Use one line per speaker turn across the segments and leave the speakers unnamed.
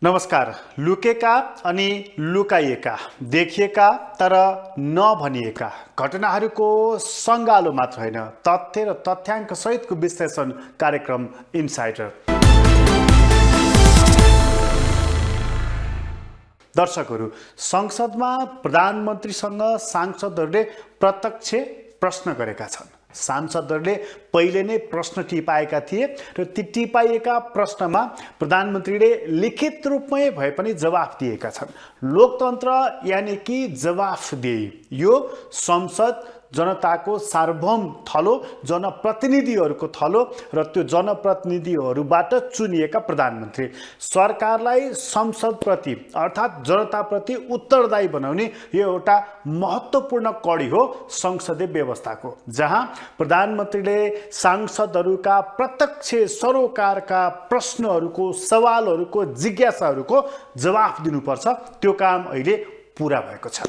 नमस्कार। लुकेका अनि लुकाइएका, देखिएका तर नभनिएका घटनाहरूको सङ्गालो मात्र होइन, तथ्य र तथ्याङ्क सहितको विश्लेषण कार्यक्रम इनसाइडर। दर्शकहरू, संसदमा प्रधानमन्त्रीसँग सांसदहरूले प्रत्यक्ष प्रश्न गरेका छन्। सांसदहरूले पहिले नै प्रश्न टिपाएका थिए र ती टिपाइएका प्रश्नमा प्रधानमन्त्रीले लिखित रूपमै भए पनि जवाफ दिएका छन्। लोकतन्त्र यानि कि जवाफदेही, यो संसद जनताको सार्वभौम थलो, जनप्रतिनिधिहरूको थलो र त्यो जनप्रतिनिधिहरूबाट चुनिएका प्रधानमन्त्री सरकारलाई संसदप्रति अर्थात् जनताप्रति उत्तरदायी बनाउने यो एउटा महत्त्वपूर्ण कडी हो संसदीय व्यवस्थाको, जहाँ प्रधानमन्त्रीले सांसदहरूका प्रत्यक्ष सरोकारका प्रश्नहरूको, सवालहरूको, जिज्ञासाहरूको जवाफ दिनुपर्छ। त्यो काम अहिले पुरा भएको छ।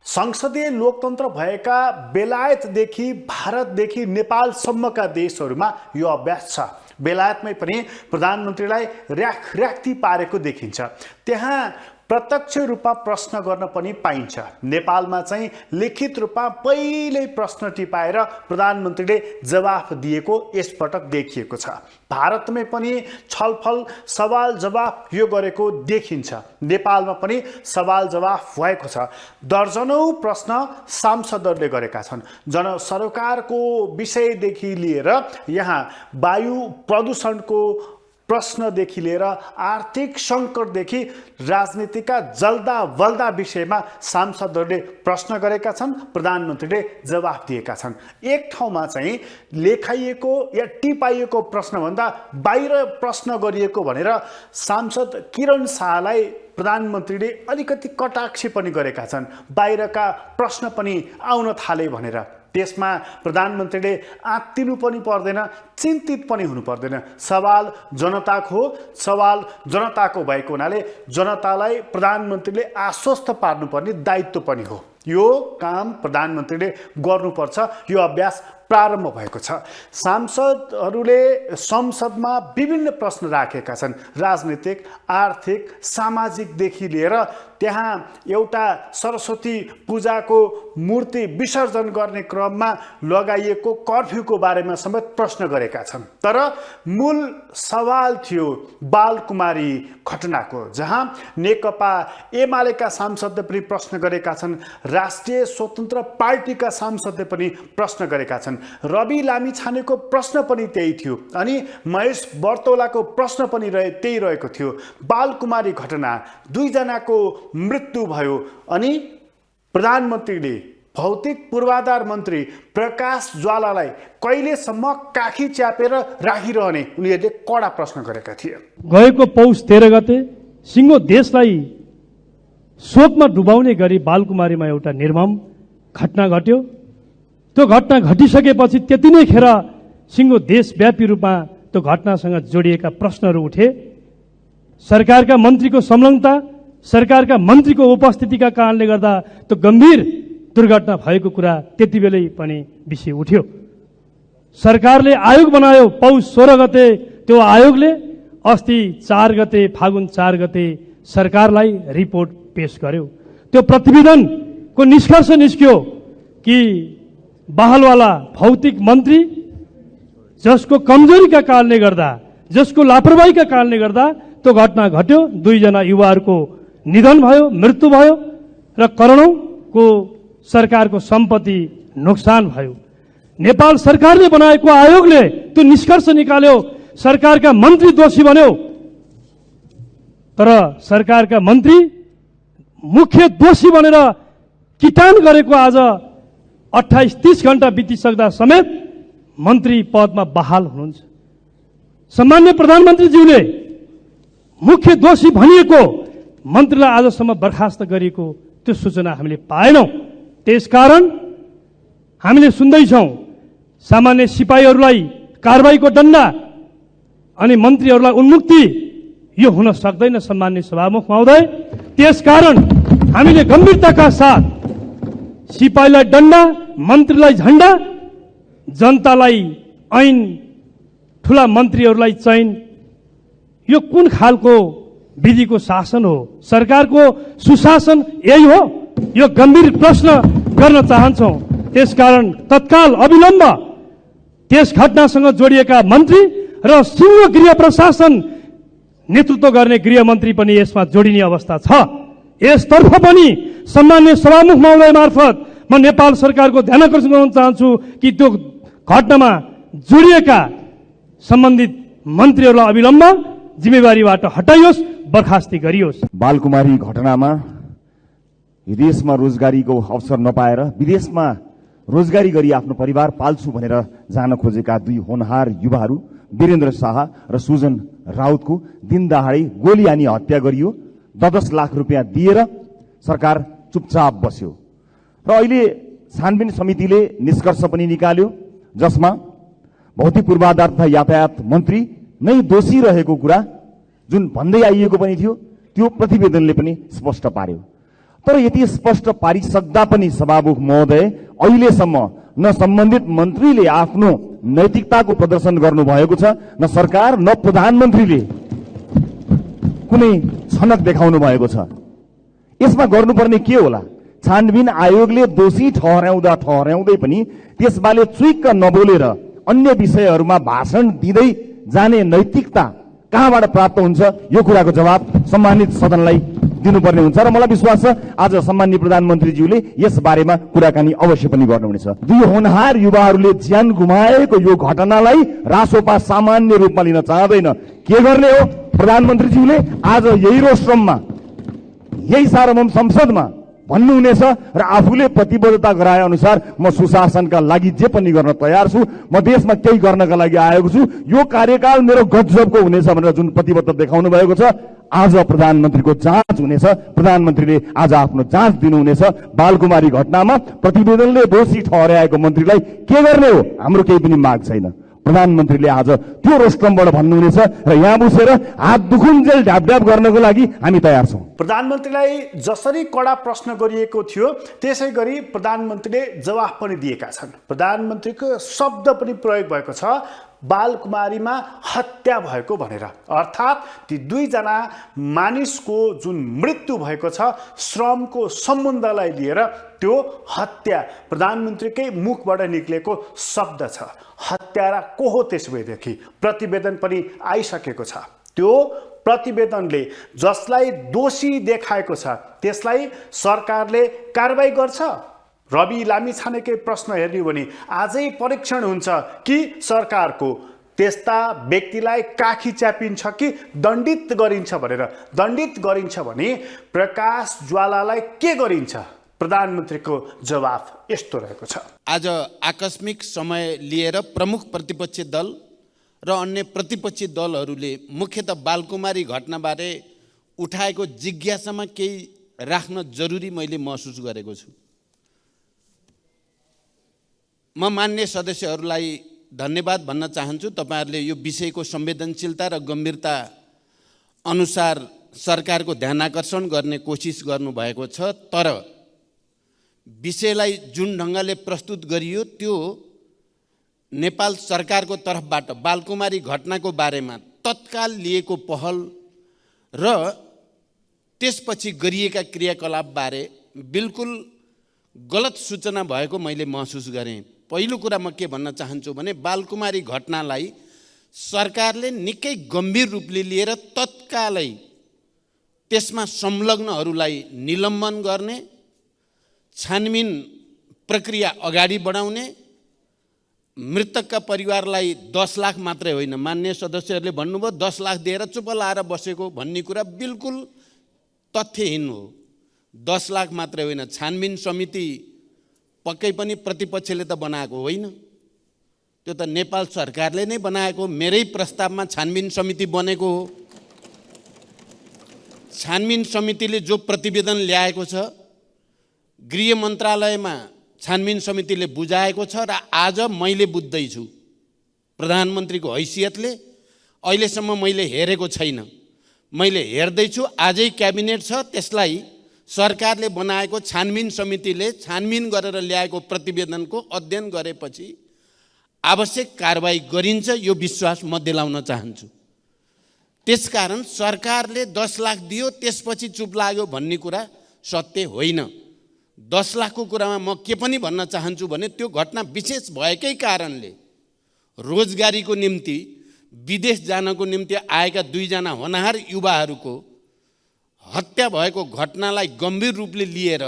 संसदीय लोकतन्त्र भएका बेलायतदेखि भारतदेखि नेपालसम्मका देशहरूमा यो अभ्यास छ। बेलायतमै पनि प्रधानमन्त्रीलाई र्याखी पारेको देखिन्छ। त्यहाँ प्रत्यक्ष रूपमा प्रश्न गर्न पनि पाइन्छ। नेपालमा चाहिँ लिखित रूपमा पहिल्यै प्रश्न टिपाएर प्रधानमन्त्रीले जवाफ दिएको यसपटक देखिएको छ। भारतमै पनि छलफल सवाल जवाफ यो गरेको देखिन्छ। नेपालमा पनि सवाल जवाफ भएको छ। दर्जनौं प्रश्न सांसदहरूले गरेका छन्। जनसरोकारको विषयदेखि लिएर यहाँ वायु प्रदूषणको प्रश्नदेखि लिएर आर्थिक सङ्कटदेखि राजनीतिका जल्दा बल्दा विषयमा सांसदहरूले प्रश्न गरेका छन्, प्रधानमन्त्रीले जवाफ दिएका छन्। एक ठाउँमा चाहिँ लेखाइएको या टिपाइएको प्रश्नभन्दा बाहिर प्रश्न गरिएको भनेर सांसद किरण शाहलाई प्रधानमन्त्रीले अलिकति कटाक्ष पनि गरेका छन्। बाहिरका प्रश्न पनि आउन थाले भनेर त्यसमा प्रधानमन्त्रीले आत्तिनु पनि पर्दैन, चिन्तित पनि हुनु पर्दैन। सवाल जनताको हो, सवाल जनताको भएको हुनाले जनतालाई प्रधानमन्त्रीले आश्वस्त पार्नुपर्ने दायित्व पनि हो। यो काम प्रधानमन्त्रीले गर्नुपर्छ। यो अभ्यास प्रारम्भ भएको छ। सांसदहरूले संसदमा विभिन्न प्रश्न राखेका छन्, राजनीतिक, आर्थिक, सामाजिकदेखि लिएर त्यहाँ एउटा सरस्वती पूजाको मूर्ति विसर्जन गर्ने क्रममा लगाइएको कर्फ्यूको बारेमा समेत प्रश्न गरेका छन्। तर मूल सवाल थियो बालकुमारी घटनाको, जहाँ नेकपा एमालेका सांसदले पनि प्रश्न गरेका छन्, राष्ट्रिय स्वतन्त्र पार्टीका सांसदले पनि प्रश्न गरेका छन्। रवि लामिछानेको प्रश्न पनि त्यही थियो अनि महेश बर्तौलाको प्रश्न पनि त्यही रहेको थियो। बालकुमारी घटना, दुईजनाको मृत्यु भयो अनि प्रधानमन्त्रीले भौतिक पूर्वाधार मन्त्री प्रकाश ज्वालालाई कहिलेसम्म काखी च्यापेर राखिरहने उनीहरूले कडा प्रश्न गरेका थिए।
गएको पौष 13 गते सिङ्गो देशलाई शोकमा डुबाउने गरी बालकुमारीमा एउटा निर्मम घटना घट्यो। त्यो घटना घटिसकेपछि त्यति नै खेर सिङ्गो देशव्यापी रूपमा त्यो घटनासँग जोडिएका प्रश्नहरू उठे। सरकारका मन्त्रीको संलग्नता, सरकारका मन्त्रीको उपस्थितिका कारणले गर्दा त्यो गम्भीर दुर्घटना भएको कुरा त्यति बेलै पनि विषय उठ्यो। सरकारले आयोग बनायो पौष 16 गते। त्यो आयोगले अस्ति 4 गते फागुन 4 गते सरकारलाई रिपोर्ट पेश गर्यो। त्यो प्रतिवेदनको निष्कर्ष निस्क्यो कि बहालवाला भौतिक मन्त्री जसको कमजोरीका कारणले गर्दा, जसको लापरवाहीका कारणले गर्दा त्यो घटना घट्यो। दुईजना युवाहरूको निधन भयो, मृत्यु भयो र करोडौंको सरकारको सम्पत्ति नोक्सान भयो। नेपाल सरकारले बनाएको आयोगले त्यो निष्कर्ष निकाल्यो, सरकारका मन्त्री दोषी बन्यो। तर सरकारका मन्त्री मुख्य दोषी बनेर किटान गरेको आज 28-30 घण्टा बितिसक्दा समेत मन्त्री पदमा बहाल हुनुहुन्छ। सम्माननीय प्रधानमन्त्रीज्यूले मुख्य दोषी भनिएको मन्त्रीलाई आजसम्म बर्खास्त गरिएको त्यो सूचना हामीले पाएनौं। त्यसकारण हामीले सुन्दैछौं सामान्य सिपाहीहरूलाई कारबाहीको डण्डा अनि मन्त्रीहरूलाई उन्मुक्ति। यो हुन सक्दैन सम्माननीय सभामुख महोदय। त्यसकारण हामीले गम्भीरताका साथ सिपाहीलाई डण्डा, मन्त्रीलाई झण्डा, जनतालाई ऐन ठुला मन्त्रीहरूलाई चयन, यो कुन खालको विधिको शासन हो? सरकारको सुशासन यही हो? यो गम्भीर प्रश्न गर्न चाहन्छौँ। त्यसकारण तत्काल अविलम्ब त्यस घटनासँग जोडिएका मन्त्री र सिंह गृह प्रशासन नेतृत्व गर्ने गृहमन्त्री पनि यसमा जोडिने अवस्था छ। यसतर्फ पनि सम्मान्य सभामुख महोदय मार्फत म नेपाल सरकारको ध्यानाकर्षण गर्न चाहन्छु कि त्यो घटनामा जोडिएका सम्बन्धित मन्त्रीहरूलाई अविलम्ब जिम्मेवारीबाट हटाइयोस्, बर्खास्ती गरियोस्।
बालकुमारी घटनामा विदेशमा रोजगारीको अवसर नपाएर विदेशमा रोजगारी गरी आफ्नो परिवार पाल्छु भनेर जान खोजेका दुई होनहार युवाहरू वीरेन्द्र शाह र सुजन राउतको दिनदहाडै गोली हानी हत्या गरियो। 10 लाख रुपियाँ दिएर सरकार चुपचाप बस्यो र अहिले छानबिन समितिले निष्कर्ष पनि निकाल्यो, जसमा भौतिक पूर्वाधार तथा यातायात मन्त्री नै दोषी रहेको कुरा जुन भन्दै आइएको पनि थियो, त्यो प्रतिवेदनले पनि स्पष्ट पार्यो। तर यति स्पष्ट पारिसक्दा पनि सभामुख महोदय अहिलेसम्म न सम्बन्धित मन्त्रीले आफ्नो नैतिकताको प्रदर्शन गर्नुभएको छ, न सरकार न प्रधानमन्त्रीले कुनै छनक देखाउनु भएको छ। यसमा गर्नुपर्ने के होला? छानबिन आयोगले दोषी ठहर्याउँदै पनि त्यसबारे चुइक्क नबोलेर अन्य विषयहरूमा भाषण दिँदै जाने नैतिकता कहाँबाट प्राप्त हुन्छ? यो कुराको जवाब सम्मानित सदनलाई दिनुपर्ने हुन्छ र मलाई विश्वास छ आज सम्माननीय प्रधानमन्त्रीज्यूले यस बारेमा कुराकानी अवश्य पनि गर्नुहुनेछ। दुई होनहार युवाहरूले ज्यान गुमाएको यो घटनालाई रासोपा सामान्य रूपमा लिन चाहदैन। के गर्ने हो? प्रधानमन्त्रीज्यूले आज यही रोस्ट्रममा, यही सार्वभौम संसदमा भन्नुहुनेछ र आफूले प्रतिबद्धता गराए अनुसार म सुशासनका लागि जे पनि गर्न तयार छु, म देशमा केही गर्नका लागि आएको छु, यो कार्यकाल मेरो गजबको हुनेछ भनेर जुन प्रतिबद्धता देखाउनु भएको छ, आज प्रधानमन्त्रीको जाँच हुनेछ। प्रधानमन्त्रीले आज आफ्नो जाँच दिनुहुनेछ। बालकुमारी घटनामा प्रतिवेदनले दोषी ठहर्याएको मन्त्रीलाई के गर्ने हो? हाम्रो केही पनि माग छैन। प्रधानमन्त्रीले आज त्यो रोस्ट्रमबाट भन्नुहुनेछ र यहाँ बसेर हात दुखुन्जेल ढ्यापढ्याप गर्नको लागि हामी तयार छौँ।
प्रधानमन्त्रीलाई जसरी कडा प्रश्न गरिएको थियो त्यसै गरी प्रधानमन्त्रीले जवाफ पनि दिएका छन्। प्रधानमन्त्रीको शब्द पनि प्रयोग भएको छ, बालकुमारीमा हत्या भएको भनेर। अर्थात् ती दुईजना मानिसको जुन मृत्यु भएको छ श्रमको सम्बन्धलाई लिएर त्यो हत्या प्रधानमन्त्रीकै मुखबाट निक्लेको शब्द छ। हत्यारा को हो? त्यसैदेखि प्रतिवेदन पनि आइसकेको छ। त्यो प्रतिवेदनले जसलाई दोषी देखाएको छ त्यसलाई सरकारले कारबाही गर्छ। रवि लामिछानेकै प्रश्न हेर्ने हो भने आजै परीक्षण हुन्छ कि सरकारको त्यस्ता व्यक्तिलाई काखी च्यापिन्छ कि दण्डित गरिन्छ भनेर। दण्डित गरिन्छ भने प्रकाश ज्वालालाई के गरिन्छ? प्रधानमन्त्रीको जवाफ यस्तो रहेको छ।
आज आकस्मिक समय लिएर प्रमुख प्रतिपक्षी दल र अन्य प्रतिपक्षी दलहरूले मुख्यतः बालकुमारी घटनाबारे उठाएको जिज्ञासामा केही राख्न जरुरी मैले महसुस गरेको छु। म मान्य सदस्यहरूलाई धन्यवाद भन्न चाहन्छु। तपाईहरूले यो विषयको संवेदनशीलता र गम्भीरता अनुसार सरकारको ध्यानाकर्षण गर्ने कोसिस गर्नुभएको छ। तर विषयलाई जुन ढङ्गले प्रस्तुत गरियो त्यो नेपाल सरकारको तर्फबाट बालकुमारी घटनाको बारेमा तत्काल लिएको पहल र त्यसपछि गरिएका क्रियाकलापबारे बिल्कुल गलत सूचना भएको मैले महसुस गरेँ। पहिलो कुरा म के भन्न चाहन्छु भने बालकुमारी घटनालाई सरकारले निकै गम्भीर रूपले लिएर तत्कालै त्यसमा संलग्नहरूलाई निलम्बन गर्ने, छानबिन प्रक्रिया अगाडि बढाउने, मृतकका परिवारलाई 10 लाख मात्रै होइन, मान्य सदस्यहरूले भन्नुभयो 10 लाख दिएर चुप लाएर बसेको भन्ने कुरा बिल्कुल तथ्यहीन हो। 10 लाख मात्रै होइन, छानबिन समिति पक्कै पनि प्रतिपक्षले त बनाएको होइन, त्यो त नेपाल सरकारले नै बनाएको, मेरै प्रस्तावमा छानबिन समिति बनेको हो। छानबिन समितिले जो प्रतिवेदन ल्याएको छ गृह मन्त्रालयमा छानबिन समितिले बुझाएको छ र आज मैले बुझ्दैछु प्रधानमन्त्रीको हैसियतले अहिलेसम्म मैले हेरेको छैन, मैले हेर्दैछु। आजै क्याबिनेट छ, त्यसलाई सरकारले बनाएको छानबिन समितिले छानबिन गरेर ल्याएको प्रतिवेदनको अध्ययन गरेपछि आवश्यक कारबाही गरिन्छ यो विश्वास म दिलाउन चाहन्छु। त्यसकारण सरकारले 10 लाख दियो त्यसपछि चुप लाग्यो भन्ने कुरा सत्य होइन। 10 लाखको कुरामा म के पनि भन्न चाहन्छु भने त्यो घटना विशेष भएकै कारणले रोजगारीको निम्ति विदेश जानको निम्ति आएका 2 जना होनहार युवाहरूको हत्या भएको घटनालाई गम्भीर रूपले लिएर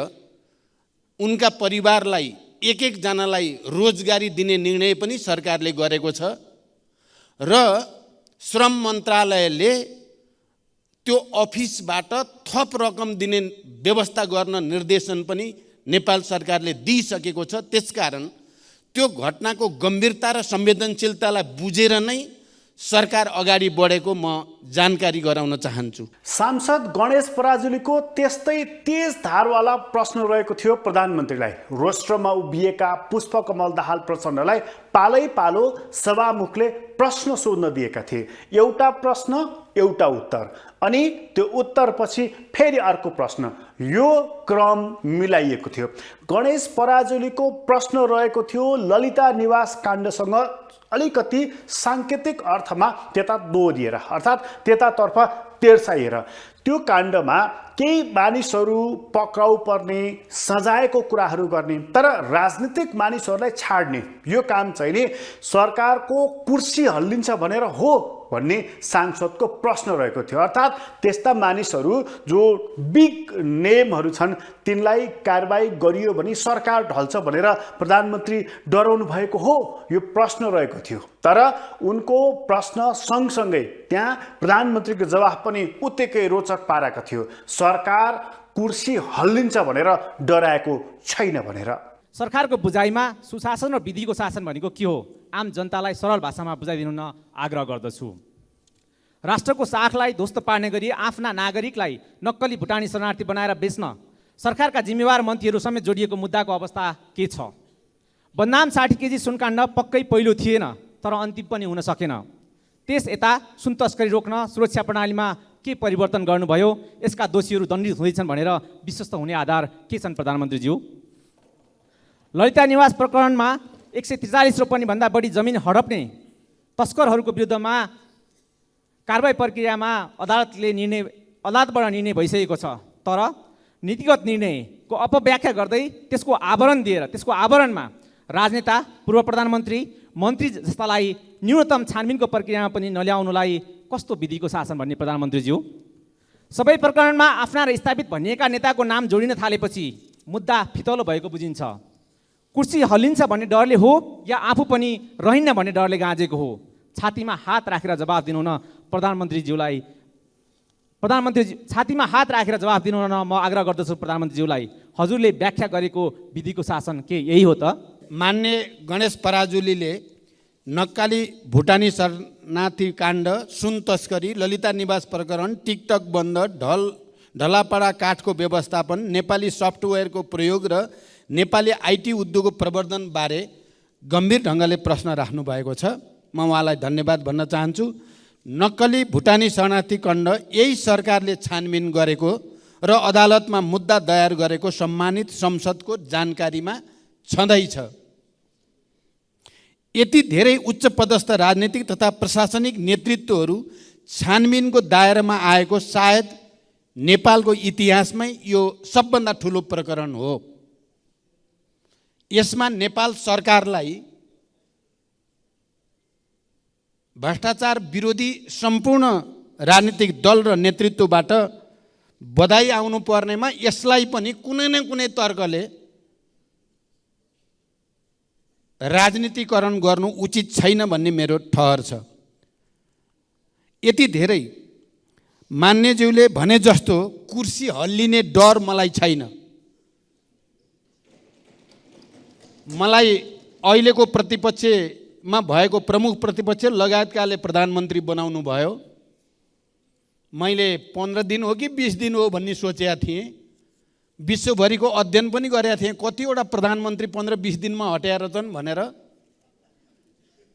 उनका परिवारलाई एक जनालाई रोजगारी दिने निर्णय पनि सरकारले गरेको छ र श्रम मन्त्रालयले त्यो अफिसबाट थप रकम दिने व्यवस्था गर्न निर्देशन पनि नेपाल सरकारले दिइसकेको छ। त्यसकारण त्यो घटनाको गम्भीरता र संवेदनशीलतालाई बुझेर नै सरकार अगाडि बढेको म जानकारी गराउन चाहन्छु।
सांसद गणेश पराजुलीको त्यस्तै तेज धारवाला प्रश्न रहेको थियो प्रधानमन्त्रीलाई। रोस्टरमा उभिएका पुष्पकमल दाहाल प्रचण्डलाई पालै पालो सभामुखले प्रश्न सोध्न दिएका थिए। एउटा प्रश्न एउटा उत्तर, अनि त्यो उत्तरपछि फेरि अर्को प्रश्न, यो क्रम मिलाइएको थियो। गणेश पराजुलीको प्रश्न रहेको थियो ललिता निवास काण्डसँग अलिकति साङ्केतिक अर्थमा त्यता दोहोरिएर, अर्थात् त्यतातर्फ तेर्साइएर। त्यो काण्डमा केही मानिसहरू पक्राउ पर्ने, सजायको कुराहरू गर्ने, तर राजनीतिक मानिसहरूलाई छाड्ने यो काम चाहिँ नि सरकारको कुर्सी हल्लिन्छ भनेर हो भन्ने सांसदको प्रश्न रहेको थियो। अर्थात् त्यस्ता मानिसहरू जो बिग नेमहरू छन् तिनलाई कारबाही गरियो भने सरकार ढल्छ भनेर प्रधानमन्त्री डराउनु भएको हो, यो प्रश्न रहेको थियो। तर उनको प्रश्न सँगसँगै त्यहाँ प्रधानमन्त्रीको जवाफ पनि उत्तिकै रोचक पारेको थियो। सरकार कुर्सी हल्लिन्छ भनेर डराएको छैन भनेर।
सरकारको बुझाइमा सुशासन र विधिको शासन भनेको के हो, आम जनतालाई सरल भाषामा बुझाइदिनु न आग्रह गर्दछु। राष्ट्रको साखलाई ध्वस्त पार्ने गरी आफ्ना नागरिकलाई नक्कली भुटानी शरणार्थी बनाएर बेच्न सरकारका जिम्मेवार मन्त्रीहरू समेत जोडिएको मुद्दाको अवस्था के छ? बदनाम 60 केजी सुनकाण्ड पक्कै पहिलो थिएन, तर अन्तिम पनि हुन सकेन। त्यस यता सुन तस्करी रोक्न सुरक्षा प्रणालीमा के परिवर्तन गर्नुभयो, यसका दोषीहरू दण्डित हुँदैछन् भनेर विश्वस्त हुने आधार के छन् प्रधानमन्त्रीज्यू? ललिता निवास प्रकरणमा 143 रोपनीभन्दा बढी जमिन हडप्ने तस्करहरूको विरुद्धमा कारबाही प्रक्रियामा अदालतबाट निर्णय भइसकेको छ, तर नीतिगत निर्णयको अपव्याख्या गर्दै त्यसको आवरण दिएर त्यसको आवरणमा राजनेता, पूर्व प्रधानमन्त्री, मन्त्री जस्तालाई न्यूनतम छानबिनको प्रक्रियामा पनि नल्याउनुलाई कस्तो विधिको शासन भन्ने प्रधानमन्त्रीज्यू? सबै प्रकरणमा आफ्ना र स्थापित भनिएका नेताको नाम जोडिन थालेपछि मुद्दा फितलो भएको बुझिन्छ। कुर्सी हल्लिन्छ भन्ने डरले हो या आफू पनि रहिन्न भन्ने डरले गाँजेको हो? छातीमा हात राखेर जवाफ दिनु न प्रधानमन्त्रीज्यूलाई। छातीमा हात राखेर जवाफ दिनु न म आग्रह गर्दछु प्रधानमन्त्रीज्यूलाई। हजुरले व्याख्या गरेको विधिको शासन के यही हो त?
मान्य गणेश पराजुलीले नक्काली भुटानी शरणार्थी काण्ड, सुन तस्करी, ललिता निवास प्रकरण, टिकटक बन्द, ढलापाडा काठको व्यवस्थापन, नेपाली सफ्टवेयरको प्रयोग र नेपाली आइटी उद्योगको प्रवर्धन बारे गम्भीर ढङ्गले प्रश्न राख्नु भएको छ। म उहाँलाई धन्यवाद भन्न चाहन्छु। नक्कली भुटानी शरणार्थी काण्ड यही सरकारले छानबिन गरेको र अदालतमा मुद्दा दायर गरेको सम्मानित संसदको जानकारीमा छँदैछ। यति धेरै उच्च पदस्थ राजनीतिक तथा प्रशासनिक नेतृत्वहरू छानबिनको दायरामा आएको सायद नेपालको इतिहासमै यो सबभन्दा ठुलो प्रकरण हो। यसमा नेपाल सरकारलाई भ्रष्टाचार विरोधी सम्पूर्ण राजनीतिक दल र नेतृत्वबाट बधाई आउनु पर्नेमा यसलाई पनि कुनै न कुनै तर्कले राजनीतिकरण गर्नु उचित छैन भन्ने मेरो ठहर छ। यति धेरै मान्यज्यूले भने जस्तो कुर्सी हल्लिने डर मलाई छैन। मलाई अहिलेको प्रतिपक्षमा भएको प्रमुख प्रतिपक्ष लगायतकाले प्रधानमन्त्री बनाउनु भयो। मैले 15 दिन हो कि 20 दिन हो भन्ने सोचेका थिएँ। विश्वभरिको अध्ययन पनि गरेका थिएँ कतिवटा प्रधानमन्त्री 15-20 दिनमा हटाएर छन् भनेर।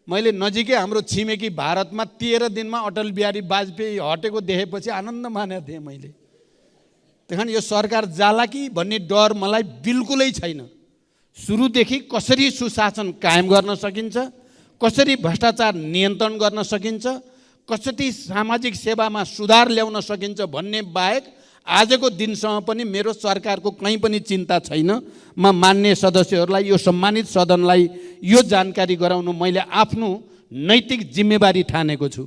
मैले नजिकै हाम्रो छिमेकी भारतमा 13 दिनमा अटल बिहारी वाजपेयी हटेको देखेपछि आनन्द मानेको थिएँ मैले। त्यही यो सरकार जाला कि भन्ने डर मलाई बिल्कुलै छैन। सुरुदेखि कसरी सुशासन कायम गर्न सकिन्छ, कसरी भ्रष्टाचार नियन्त्रण गर्न सकिन्छ, कसरी सामाजिक सेवामा सुधार ल्याउन सकिन्छ भन्ने बाहेक आजको दिनसम्म पनि मेरो सरकारको कहीँ पनि चिन्ता छैन। म मान्य सदस्यहरूलाई, यो सम्मानित सदनलाई यो जानकारी गराउनु मैले आफ्नो नैतिक जिम्मेवारी ठानेको छु।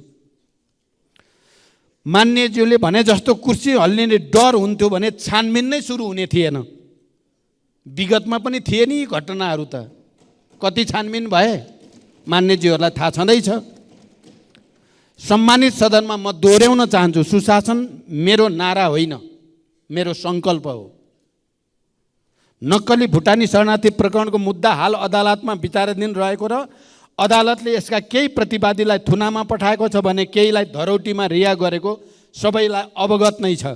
मान्यज्यूले भने जस्तो कुर्सी हल्लिने डर हुन्थ्यो भने छानबिन नै सुरु हुने थिएन। विगतमा पनि थिए नि घटनाहरू, त कति छानबिन भए मान्यज्यूहरूलाई थाहा छँदैछ। सम्मानित सदनमा म दोहोऱ्याउन चाहन्छु, सुशासन मेरो नारा होइन, मेरो सङ्कल्प हो। नक्कली भुटानी शरणार्थी प्रकरणको मुद्दा हाल अदालतमा विचाराधीन रहेको र अदालतले यसका केही प्रतिवादीलाई थुनामा पठाएको छ भने केहीलाई धरौटीमा रिहा गरेको सबैलाई अवगत नै छ।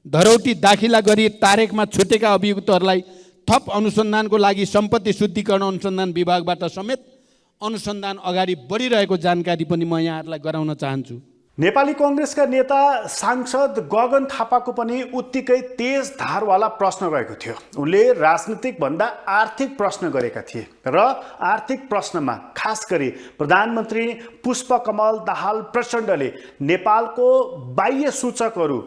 धरौटी दाखिला गरी तारेकमा छुटेका अभियुक्तहरूलाई थप अनुसन्धानको लागि सम्पत्ति शुद्धिकरण अनुसन्धान विभागबाट समेत अनुसन्धान अगाडि बढिरहेको जानकारी पनि म यहाँहरूलाई गराउन चाहन्छु।
नेपाली कांग्रेसका नेता सांसद गगन थापाको पनि उत्तिकै तेज धारवाला प्रश्न रहेको थियो। उनले राजनीतिक भन्दा आर्थिक प्रश्न गरेका थिए र आर्थिक प्रश्नमा खास गरी प्रधानमन्त्री पुष्पकमल दाहाल प्रचण्डले नेपालको बाह्य सूचकहरू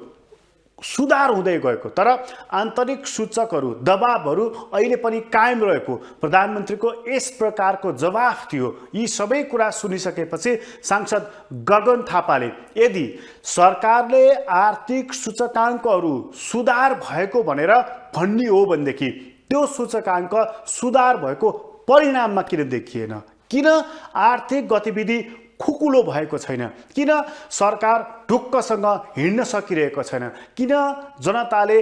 सुधार हुँदै गएको तर आन्तरिक सूचकहरू दबावहरू अहिले पनि कायम रहेको प्रधानमन्त्रीको यस प्रकारको जवाफ थियो। यी सबै कुरा सुनिसकेपछि सांसद गगन थापाले यदि सरकारले आर्थिक सूचकाङ्कहरू सुधार भएको भनेर भन्ने हो भनेदेखि त्यो सूचकाङ्क सुधार भएको परिणाममा किन देखिएन? किन आर्थिक गतिविधि खुकुलो भएको छैन? किन सरकार ढुक्कसँग हिँड्न सकिरहेको छैन? किन जनताले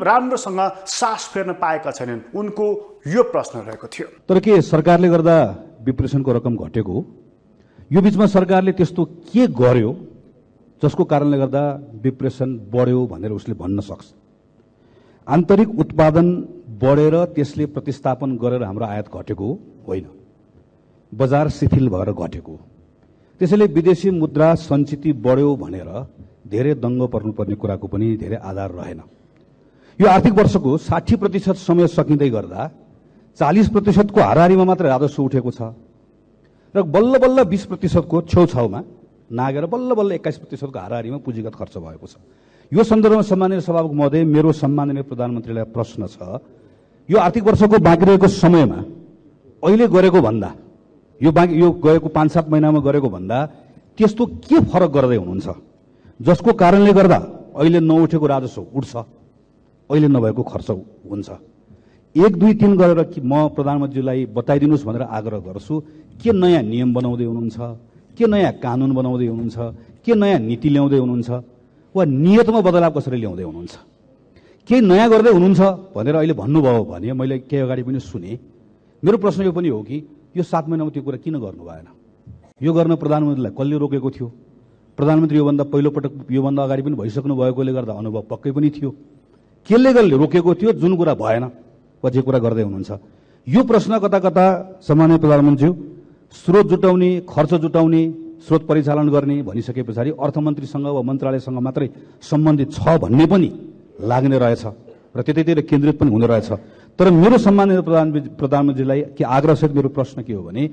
राम्रोसँग सास फेर्न पाएका छैनन्? उनको यो प्रश्न रहेको थियो।
तर के सरकारले गर्दा डिप्रेसनको रकम घटेको हो? यो बिचमा सरकारले त्यस्तो के गर्यो जसको कारणले गर्दा डिप्रेसन बढ्यो भनेर उसले भन्न सक्छ? आन्तरिक उत्पादन बढेर त्यसले प्रतिस्थापन गरेर हाम्रो आयात घटेको होइन, बजार शिथिल भएर घटेको हो। त्यसैले विदेशी मुद्रा सञ्चित बढ्यो भनेर धेरै दङ्ग पर्नुपर्ने कुराको पनि धेरै आधार रहेन। यो आर्थिक वर्षको 60% समय सकिँदै गर्दा 40% को हाराहारीमा मात्र राजस्व उठेको छ र बल्ल बल्ल 20% को छेउछाउमा नागेर बल्ल बल्ल 21% को हाराहारीमा पुँजीगत खर्च भएको छ। यो सन्दर्भमा सम्माननीय सभामुख महोदय, मेरो सम्माननीय प्रधानमन्त्रीलाई प्रश्न छ, यो आर्थिक वर्षको बाँकी रहेको समयमा अहिले गरेको भन्दा यो गएको 5-7 महिनामा गरेको भन्दा त्यस्तो के फरक गर्दै हुनुहुन्छ जसको कारणले गर्दा अहिले नउठेको राजस्व उठ्छ, अहिले नभएको खर्च हुन्छ? 1, 2, 3 गरेर कि म प्रधानमन्त्रीलाई बताइदिनुहोस् भनेर आग्रह गर्छु। के नयाँ नियम बनाउँदै हुनुहुन्छ? के नयाँ कानुन बनाउँदै हुनुहुन्छ? के नयाँ नीति ल्याउँदै हुनुहुन्छ? वा नियतमा बदलाव कसरी ल्याउँदै हुनुहुन्छ? केही नयाँ गर्दै हुनुहुन्छ भनेर अहिले भन्नुभयो भने मैले केही अगाडि पनि सुने। मेरो प्रश्न यो पनि हो कि यो 7 महिनामा त्यो कुरा किन गर्नु भएन? यो गर्न प्रधानमन्त्रीलाई कसले रोकेको थियो? प्रधानमन्त्री योभन्दा पहिलोपटक योभन्दा अगाडि पनि भइसक्नु भएकोले गर्दा अनुभव पक्कै पनि थियो। केले रोकेको थियो जुन कुरा भएन वा जे कुरा गर्दै हुनुहुन्छ? यो प्रश्न कता कता सामान्य प्रधानमन्त्री स्रोत जुटाउने, खर्च जुटाउने, स्रोत परिचालन गर्ने भनिसके पछाडि अर्थमन्त्रीसँग वा मन्त्रालयसँग मात्रै सम्बन्धित छ भन्ने पनि लाग्ने रहेछ र त्यतैतिर केन्द्रित पनि हुँदो रहेछ। तर मेरो सम्माननीय प्रधानमन्त्रीलाई के आग्रहसहित मेरो प्रश्न के हो भने,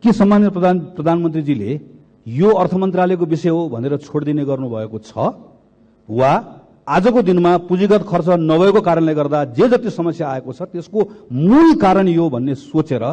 के सम्माननीय प्रधानमन्त्रीजीले यो अर्थ मन्त्रालयको विषय हो भनेर छोडिदिने गर्नुभएको छ वा आजको दिनमा पुँजीगत खर्च नभएको कारणले गर्दा जे जति समस्या आएको छ त्यसको मूल कारण यो भन्ने सोचेर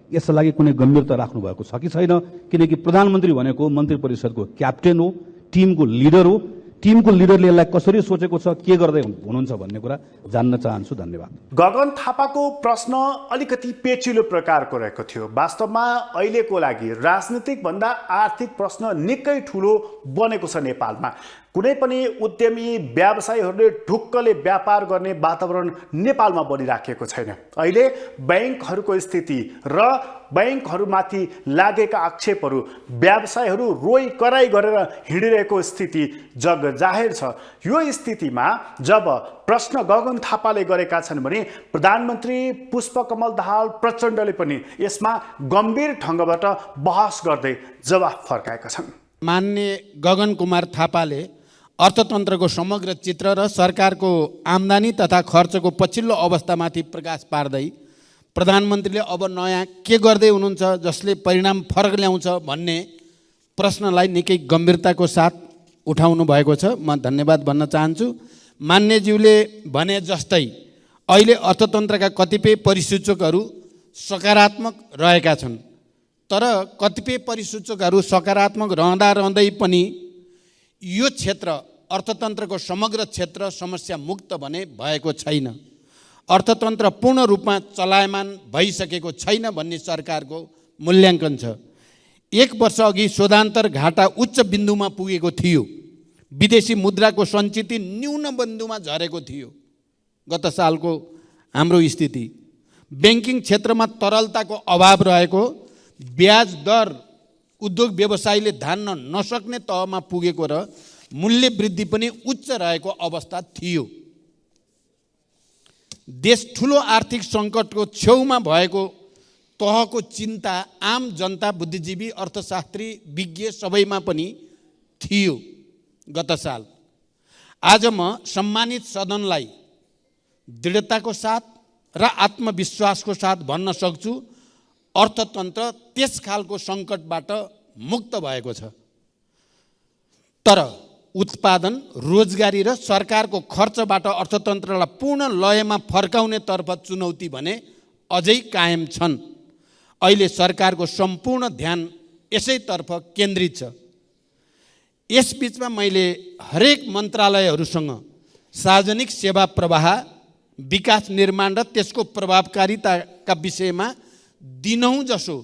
यसका लागि कुनै गम्भीरता राख्नु भएको छ कि छैन? किनकि प्रधानमन्त्री भनेको मन्त्री परिषदको क्याप्टेन हो, टिमको लिडर हो। टिमको लिडरले यसलाई कसरी सोचेको छ, के गर्दै हुनुहुन्छ भन्ने कुरा जान्न चाहन्छु। धन्यवाद।
गगन थापाको प्रश्न अलिकति पेचिलो प्रकारको रहेको थियो। वास्तवमा अहिलेको लागि राजनीतिक भन्दा आर्थिक प्रश्न निकै ठुलो बनेको छ नेपालमा। कुनै पनि उद्यमी व्यवसायीहरूले ढुक्कले व्यापार गर्ने वातावरण नेपालमा बनिराखेको छैन। अहिले बैंकहरूको स्थिति र बैंकहरूमाथि लागेका आक्षेपहरू, व्यवसायीहरू रोइ कराई गरेर हिँडिरहेको स्थिति जग जाहेर छ। यो स्थितिमा जब प्रश्न गगन थापाले गरेका छन् भने प्रधानमन्त्री पुष्पकमल दाहाल प्रचण्डले पनि यसमा गम्भीर ढङ्गबाट बहस गर्दै जवाफ फर्काएका छन्।
मान्य गगन कुमार थापाले अर्थतन्त्रको समग्र चित्र र सरकारको आम्दानी तथा खर्चको पछिल्लो अवस्थामाथि प्रकाश पार्दै प्रधानमन्त्रीले अब नयाँ के गर्दै हुनुहुन्छ जसले परिणाम फरक ल्याउँछ भन्ने प्रश्नलाई निकै गम्भीरताको साथ उठाउनु भएको छ। म धन्यवाद भन्न चाहन्छु। मान्यज्यूले भने जस्तै अहिले अर्थतन्त्रका कतिपय परिसूचकहरू सकारात्मक रहेका छन्, तर कतिपय परिसूचकहरू सकारात्मक रहँदै पनि यो क्षेत्र अर्थतन्त्रको समग्र क्षेत्र समस्या मुक्त भने भएको छैन। अर्थतन्त्र पूर्ण रूपमा चलायमान भइसकेको छैन भन्ने सरकारको मूल्याङ्कन छ। 1 वर्ष अघि शोधान्तर घाटा उच्च बिन्दुमा पुगेको थियो। विदेशी मुद्राको सञ्चिति न्यून बिन्दुमा झरेको थियो गत सालको हाम्रो स्थिति। ब्याङ्किङ क्षेत्रमा तरलताको अभाव रहेको, ब्याज दर उद्योग व्यवसायीले धान्न नसक्ने तहमा पुगेको र मूल्य वृद्धि पनि उच्च रहेको अवस्था थियो। देश ठुलो आर्थिक सङ्कटको छेउमा भएको तहको चिन्ता आम जनता, बुद्धिजीवी, अर्थशास्त्री, विज्ञ सबैमा पनि थियो गत साल। आज म सम्मानित सदनलाई दृढताको साथ र आत्मविश्वासको साथ भन्न सक्छु, अर्थतन्त्र त्यस खालको सङ्कटबाट मुक्त भएको छ। तर उत्पादन, रोजगारी र सरकारको खर्चबाट अर्थतन्त्रलाई पूर्ण लयमा फर्काउने तर्फ चुनौती भने अझै कायम छन्। अहिले सरकारको सम्पूर्ण ध्यान यसैतर्फ केन्द्रित छ। यसबीचमा मैले हरेक मन्त्रालयहरूसँग सार्वजनिक सेवा प्रवाह, विकास निर्माण र त्यसको प्रभावकारिताका विषयमा दिनहुँ जसो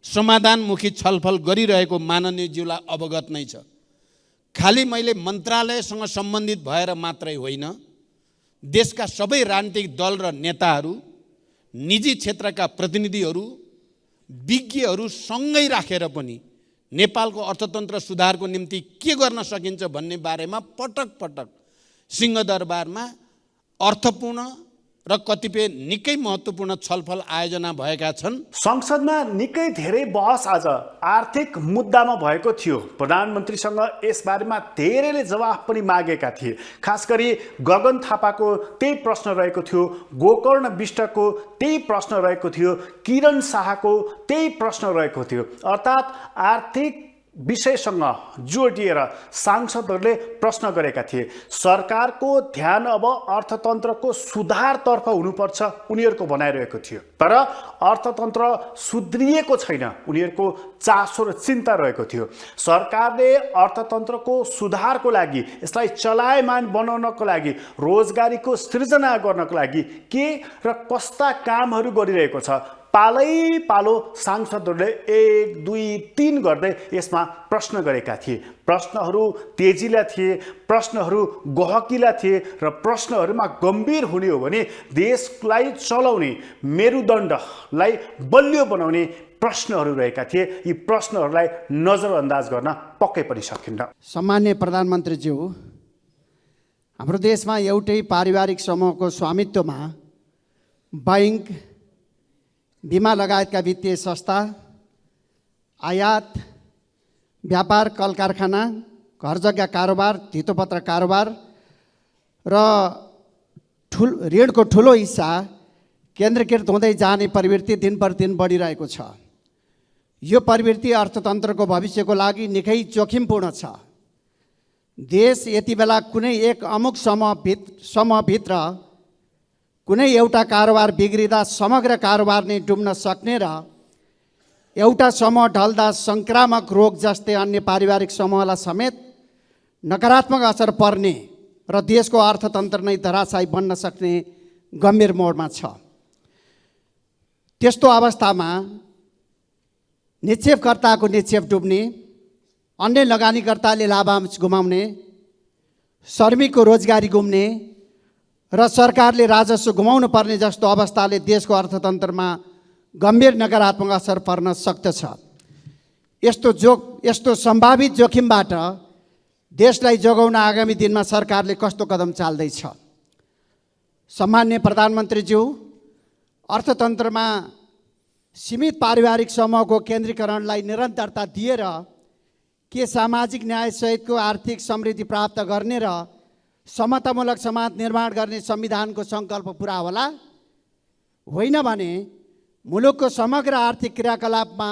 समाधानमुखी छलफल गरिरहेको माननीयज्यूलाई अवगत नै छ। खालि मैले मन्त्रालयसँग सम्बन्धित भएर मात्रै होइन, देशका सबै राजनीतिक दल र नेताहरू, निजी क्षेत्रका प्रतिनिधिहरू, विज्ञहरू सँगै राखेर पनि नेपालको अर्थतन्त्र सुधारको निम्ति के गर्न सकिन्छ भन्ने बारेमा पटक पटक सिंहदरबारमा अर्थपूर्ण र कतिपय निकै महत्त्वपूर्ण छलफल आयोजना भएका छन्।
संसदमा निकै धेरै बहस आज आर्थिक मुद्दामा भएको थियो। प्रधानमन्त्रीसँग यसबारेमा धेरैले जवाफ पनि मागेका थिए। खास गरी गगन थापाको त्यही प्रश्न रहेको थियो, गोकर्ण विष्टको त्यही प्रश्न रहेको थियो, किरण शाहको त्यही प्रश्न रहेको थियो। अर्थात् आर्थिक विषयसँग जोडिएर सांसदहरूले प्रश्न गरेका थिए। सरकारको ध्यान अब अर्थतन्त्रको सुधारतर्फ हुनुपर्छ उनीहरूको भनाइरहेको थियो। तर अर्थतन्त्र सुध्रिएको छैन, उनीहरूको चासो र चिन्ता रहेको थियो। सरकारले अर्थतन्त्रको सुधारको लागि, यसलाई चलायमान बनाउनको लागि, रोजगारीको सृजना गर्नको लागि के र कस्ता कामहरू गरिरहेको छ, पालै पालो सांसदहरूले 1, 2, 3 गर्दै यसमा प्रश्न गरेका थिए। प्रश्नहरू तेजिला थिए, प्रश्नहरू गहकिला थिए र प्रश्नहरूमा गम्भीर हुने हो भने देशलाई चलाउने, मेरुदण्डलाई बलियो बनाउने प्रश्नहरू रहेका थिए। यी प्रश्नहरूलाई नजरअन्दाज गर्न पक्कै पनि सकिन्न।
सम्माननीय प्रधानमन्त्रीज्यू, हाम्रो देशमा एउटै पारिवारिक समूहको स्वामित्वमा बैङ्क, बिमा लगायतका वित्तीय संस्था, आयात, व्यापार, कल कारखाना, घर जग्गा कारोबार, धितोपत्र कारोबार र ऋणको ठुलो हिस्सा केन्द्रीकृत हुँदै जाने प्रवृत्ति दिन प्रतिदिन बढिरहेको छ। यो प्रवृत्ति अर्थतन्त्रको भविष्यको लागि निकै जोखिमपूर्ण छ। देश यति बेला कुनै एक अमुक समूहभित्र कुनै एउटा कारोबार बिग्रिँदा समग्र कारोबार नै डुब्न सक्ने र एउटा समूह ढल्दा सङ्क्रामक रोग जस्तै अन्य पारिवारिक समूहलाई समेत नकारात्मक असर पर्ने र देशको अर्थतन्त्र नै धराशायी बन्न सक्ने गम्भीर मोडमा छ। त्यस्तो अवस्थामा निक्षेपकर्ताको निक्षेप डुब्ने, अन्य लगानीकर्ताले लाभांश गुमाउने, श्रमिकको रोजगारी गुम्ने र सरकारले राजस्व गुमाउनु पर्ने जस्तो अवस्थाले देशको अर्थतन्त्रमा गम्भीर नकारात्मक असर पर्न सक्दछ। यस्तो सम्भावित जोखिमबाट देशलाई जोगाउन आगामी दिनमा सरकारले कस्तो कदम चाल्दैछ? सम्माननीय प्रधानमन्त्रीज्यू, अर्थतन्त्रमा सीमित पारिवारिक समूहको केन्द्रीकरणलाई निरन्तरता दिएर के सामाजिक न्यायसहितको आर्थिक समृद्धि प्राप्त गर्ने र समतामूलक समाज निर्माण गर्ने संविधानको सङ्कल्प पुरा होला? होइन भने मुलुकको समग्र आर्थिक क्रियाकलापमा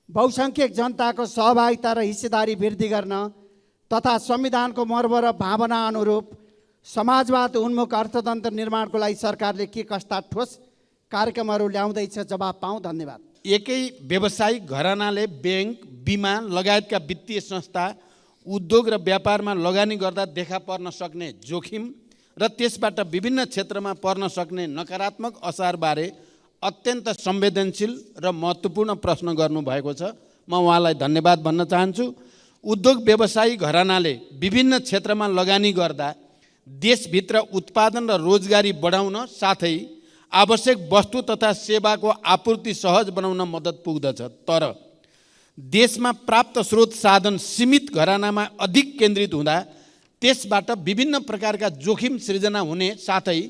बहुसङ्ख्यक जनताको सहभागिता र हिस्सेदारी वृद्धि गर्न तथा संविधानको मर्म र भावना अनुरूप समाजवाद उन्मुख अर्थतन्त्र निर्माणको लागि सरकारले के कस्ता ठोस कार्यक्रमहरू ल्याउँदैछ, जवाब पाऊँ। धन्यवाद।
एकै व्यावसायिक घरानाले ब्याङ्क, बिमा लगायतका वित्तीय संस्था, उद्योग र व्यापारमा लगानी गर्दा देखा पर्न सक्ने जोखिम र त्यसबाट विभिन्न क्षेत्रमा पर्न सक्ने नकारात्मक असरबारे अत्यन्त संवेदनशील र महत्त्वपूर्ण प्रश्न गर्नुभएको छ। म उहाँलाई धन्यवाद भन्न चाहन्छु। उद्योग व्यवसायी घरानाले विभिन्न क्षेत्रमा लगानी गर्दा देशभित्र उत्पादन र रोजगारी बढाउन साथै आवश्यक वस्तु तथा सेवाको आपूर्ति सहज बनाउन मद्दत पुग्दछ। तर देशमा प्राप्त स्रोत साधन सीमित घरानामा अधिक केन्द्रित हुँदा त्यसबाट विभिन्न प्रकारका जोखिम सृजना हुने साथै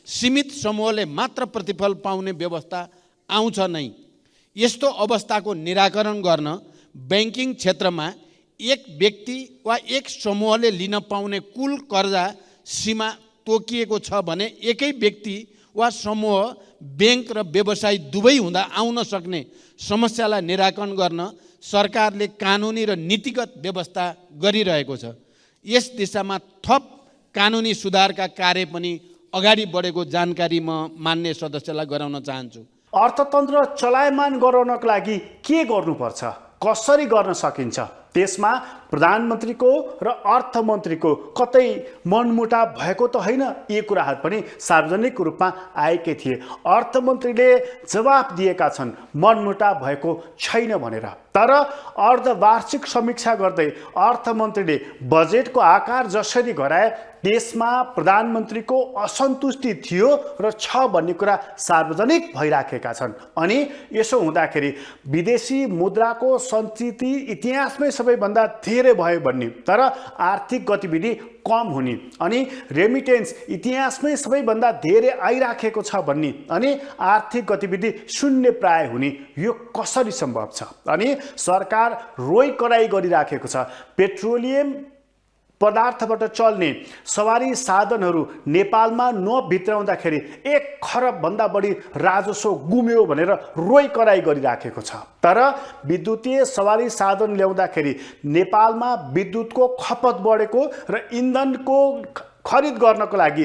सीमित समूहले मात्र प्रतिफल पाउने व्यवस्था आउँछ नै। यस्तो अवस्थाको निराकरण गर्न ब्याङ्किङ क्षेत्रमा एक व्यक्ति वा एक समूहले लिन पाउने कुल कर्जा सीमा तोकिएको छ भने एकै व्यक्ति वा समूह, ब्याङ्क र व्यवसाय दुवै हुँदा आउन सक्ने समस्यालाई निराकरण गर्न सरकारले कानुनी र नीतिगत व्यवस्था गरिरहेको छ। यस दिशामा थप कानुनी सुधारका कार्य पनि अगाडि बढेको जानकारी म मान्य सदस्यलाई गराउन चाहन्छु।
अर्थतन्त्र चलायमान गराउनको लागि के गर्नुपर्छ, कसरी गर्न सकिन्छ, त्यसमा प्रधानमन्त्रीको र अर्थमन्त्रीको कतै मनमुटाव भएको त होइन। यी कुराहरू पनि सार्वजनिक रूपमा आएकै थिए। अर्थमन्त्रीले जवाफ दिएका छन् मनमुटाव भएको छैन भनेर। तर अर्धवार्षिक समीक्षा गर्दै अर्थमन्त्रीले बजेटको आकार जसरी घटाए त्यसमा प्रधानमन्त्रीको असन्तुष्टि थियो र छ भन्ने कुरा सार्वजनिक भइराखेका छन्। अनि यसो हुँदाखेरि विदेशी मुद्राको सञ्चिति इतिहासमै सबैभन्दा धेरै भयो भन्ने, तर आर्थिक गतिविधि कम हुने, अनि रेमिटेन्स इतिहासमै सबैभन्दा धेरै आइराखेको छ भन्ने, अनि आर्थिक गतिविधि शून्य प्राय हुने, यो कसरी सम्भव छ? अनि सरकार रोइ कराई गरिराखेको छ। पेट्रोलियम पदार्थबाट चल्ने सवारी साधनहरू नेपालमा नभित्राउँदाखेरि 1 खरबभन्दा बढी राजस्व गुम्यो भनेर रोइ कराई गरिराखेको छ। तर विद्युतीय सवारी साधन ल्याउँदाखेरि नेपालमा विद्युतको खपत बढेको र इन्धनको खरिद गर्नको लागि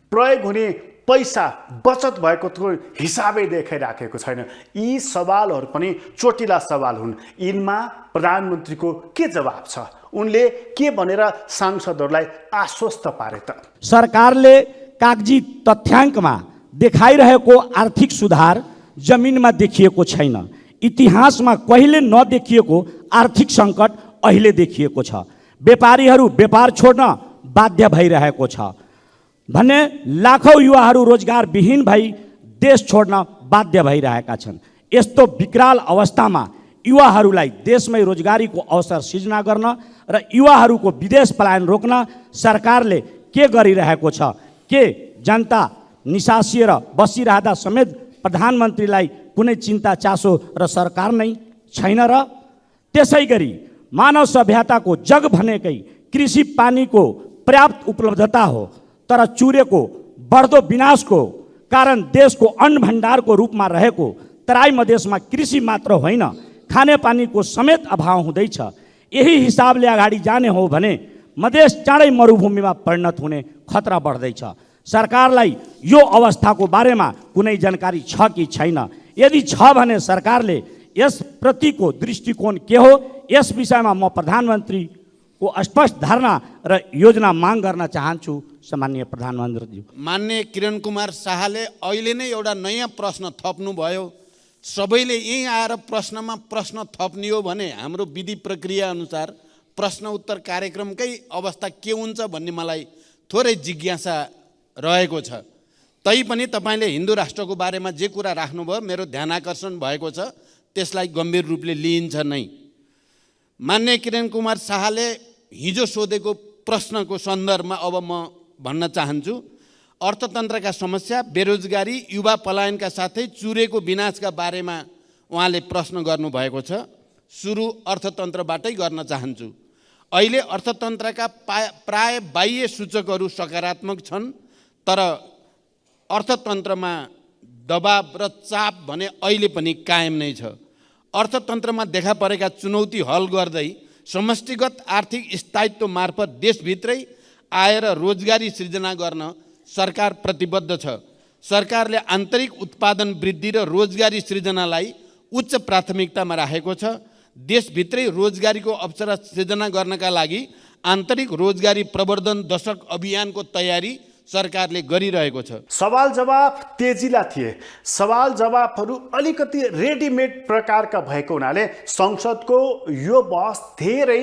प्रयोग हुने पैसा बचत भएको हिसाबै देखाइराखेको छैन। यी सवालहरू पनि चोटिला सवाल हुन्। यिनमा प्रधानमन्त्रीको के जवाब छ? उनले के भनेर सांसदहरूलाई आश्वस्त पारे त?
सरकारले कागजी तथ्याङ्कमा देखाइरहेको आर्थिक सुधार जमिनमा देखिएको छैन। इतिहासमा कहिले नदेखिएको आर्थिक सङ्कट अहिले देखिएको छ। व्यापारीहरू व्यापार छोड्न बाध्य भइरहेको छ भने लाखौँ युवाहरू रोजगारविहीन भई देश छोड्न बाध्य भइरहेका छन्। यस्तो विकराल अवस्थामा युवाहरूलाई देशमै रोजगारीको अवसर सिर्जना गर्न र युवाहरूको विदेश पलायन रोक्न सरकारले के गरिरहेको छ? के जनता निसासिएर बसिरहँदा समेत प्रधानमन्त्रीलाई कुनै चिन्ता चासो र सरकार नै छैन र? त्यसै गरी मानव सभ्यताको जग भनेकै कृषि पानीको पर्याप्त उपलब्धता हो, तर चुरेको बढ्दो विनाशको कारण देशको अन्न भण्डारको रूपमा रहेको तराई मधेसमा कृषि मात्र होइन, खानेपानीको समेत अभाव हुँदैछ। यही हिसाबले अगाडि जाने हो भने मधेस चाँडै मरुभूमिमा परिणत हुने खतरा बढ्दैछ। सरकारलाई यो अवस्थाको बारेमा कुनै जानकारी छ कि छैन? यदि छ भने सरकारले यसप्रतिको दृष्टिकोण के हो? यस विषयमा म प्रधानमन्त्रीको स्पष्ट धारणा र योजना माग गर्न चाहन्छु। सम्माननीय प्रधानमन्त्रीज्यू।
मान्य किरण कुमार शाहले अहिले नै एउटा नयाँ प्रश्न थप्नुभयो। सबैले यहीँ आएर प्रश्नमा प्रश्न थप्ने हो भने हाम्रो विधि प्रक्रिया अनुसार प्रश्न उत्तर कार्यक्रमकै अवस्था के हुन्छ भन्ने मलाई थोरै जिज्ञासा रहेको छ। तैपनि तपाईँले हिन्दू राष्ट्रको बारेमा जे कुरा राख्नुभयो मेरो ध्यान आकर्षण भएको छ, त्यसलाई गम्भीर रूपले लिइन्छ नै। मान्य किरण कुमार शाहले हिजो सोधेको प्रश्नको सन्दर्भमा अब म भन्न चाहन्छु। अर्थतन्त्रका समस्या, बेरोजगारी, युवा पलायनका साथै चुरेको विनाशका बारेमा उहाँले प्रश्न गर्नुभएको छ। सुरु अर्थतन्त्रबाटै गर्न चाहन्छु। अहिले अर्थतन्त्रका प्राय बाह्य सूचकहरू सकारात्मक छन्, तर अर्थतन्त्रमा दबाब र चाप भने अहिले पनि कायम नै छ। अर्थतन्त्रमा देखा परेका चुनौती हल गर्दै समष्टिगत आर्थिक स्थायित्व मार्फत देशभित्रै आय र रोजगारी सृजना गर्न सरकार प्रतिबद्ध छ। सरकारले आन्तरिक उत्पादन वृद्धि र रोजगारी सृजनालाई उच्च प्राथमिकतामा राखेको छ। देशभित्रै रोजगारीको अवसर सृजना गर्नका लागि आन्तरिक रोजगारी प्रवर्धन दशक अभियानको तयारी सरकारले गरिरहेको छ।
सवाल जवाफ तेजिला थिए। सवाल जवाफहरू अलिकति रेडिमेड प्रकारका भएको हुनाले संसदको यो बहस धेरै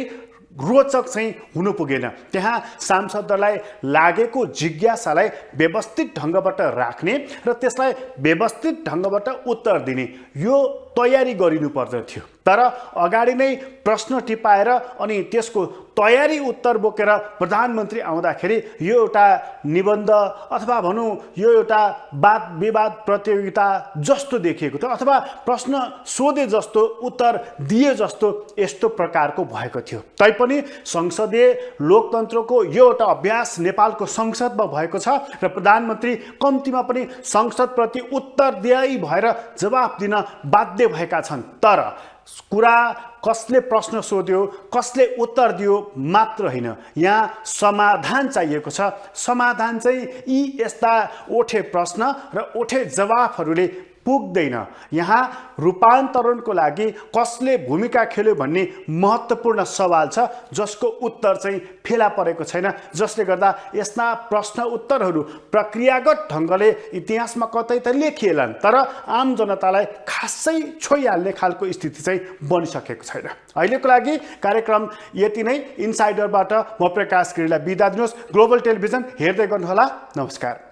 रोचक चाहिँ हुनु पुगेन। त्यहाँ सांसदहरूलाई लागेको जिज्ञासालाई व्यवस्थित ढङ्गबाट राख्ने र त्यसलाई व्यवस्थित ढङ्गबाट उत्तर दिने यो तयारी गरिनु पर्दथ्यो। तर अगाडि नै प्रश्न टिपाएर अनि त्यसको तयारी उत्तर बोकेर प्रधानमन्त्री आउँदाखेरि यो एउटा निबन्ध अथवा भनौँ यो एउटा वाद विवाद प्रतियोगिता जस्तो देखिएको थियो, अथवा प्रश्न सोधे जस्तो उत्तर दिए जस्तो यस्तो प्रकारको भएको थियो। तैपनि संसदीय लोकतन्त्रको यो एउटा अभ्यास नेपालको संसदमा भएको छ र प्रधानमन्त्री कम्तीमा पनि संसदप्रति उत्तरदायी भएर जवाफ दिन बाध्य भएका छन्। तर कुरा कसले प्रश्न सोध्यो कसले उत्तर दियो मात्र होइन, यहाँ समाधान चाहिएको छ। समाधान चाहिँ यी यस्ता ओठे प्रश्न र ओठे जवाफहरूले पुग्दैन। यहाँ रूपान्तरणको लागि कसले भूमिका खेल्यो भन्ने महत्त्वपूर्ण सवाल छ जसको उत्तर चाहिँ फेला परेको छैन, जसले गर्दा यस्ता प्रश्न उत्तरहरू प्रक्रियागत ढङ्गले इतिहासमा कतै त लेखिएलान् तर आम जनतालाई खासै छोइहाल्ने खालको स्थिति चाहिँ बनिसकेको छैन। अहिलेको लागि कार्यक्रम यति नै। इनसाइडरबाट म प्रकाश गिरीलाई बिदा दिनुहोस्। ग्लोबल टेलिभिजन हेर्दै गर्नुहोला। नमस्कार।